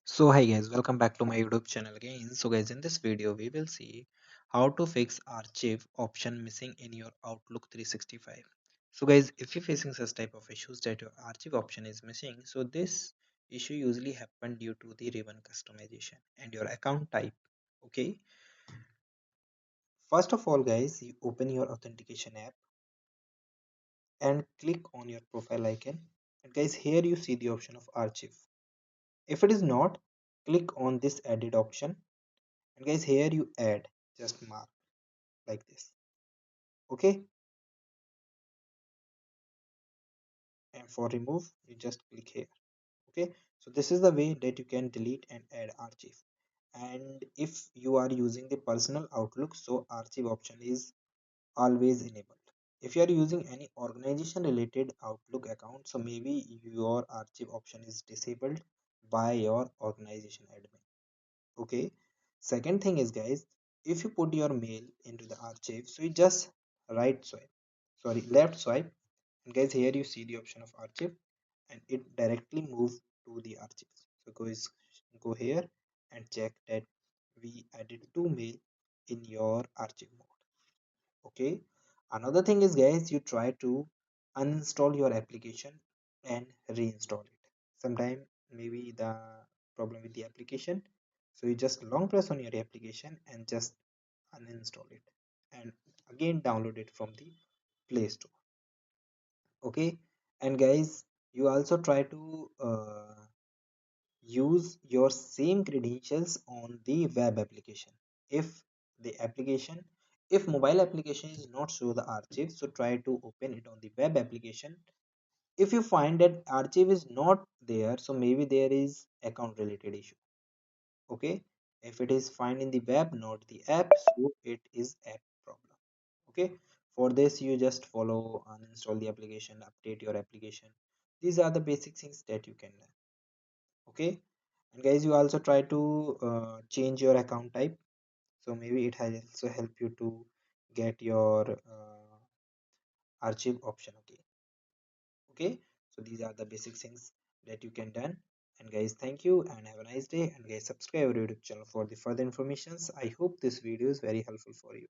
So hi guys, welcome back to my YouTube channel again. So guys, in this video we will see how to fix archive option missing in your Outlook 365. So guys, if you're facing such type of issues that your archive option is missing, so this issue usually happen due to the ribbon customization and your account type. Okay, first of all guys, you open your authentication app and click on your profile icon. And guys, here you see the option of archive. If it is not, click on this added option. And guys, here you add, just mark like this. Okay, and for remove you just click here. Okay, so this is the way that you can delete and add archive. And if you are using the personal Outlook, so archive option is always enabled. If you are using any organization related Outlook account, so maybe your archive option is disabled by your organization admin. Okay, second thing is guys, if you put your mail into the archive, so you just right swipe, sorry, left swipe. And guys, here you see the option of archive and it directly move to the archives. So guys, go here and check that we added two mail in your archive mode. Okay, another thing is guys, you try to uninstall your application and reinstall it. Sometime maybe the problem with the application, so you just long press on your application and just uninstall it and again download it from the Play Store. Okay, and guys, you also try to use your same credentials on the web application. If the application, if mobile application is not show the archive, so try to open it on the web application. If you find that archive is not there, so maybe there is account related issue. Okay, if it is find in the web not the app, so it is app problem. Okay, for this you just follow uninstall the application, update your application. These are the basic things that you can learn. Okay, and guys, you also try to change your account type, so maybe it has also help you to get your archive option. Okay, okay, so these are the basic things that you can done. And guys, thank you and have a nice day. And guys, subscribe our YouTube channel for the further informations. I hope this video is very helpful for you.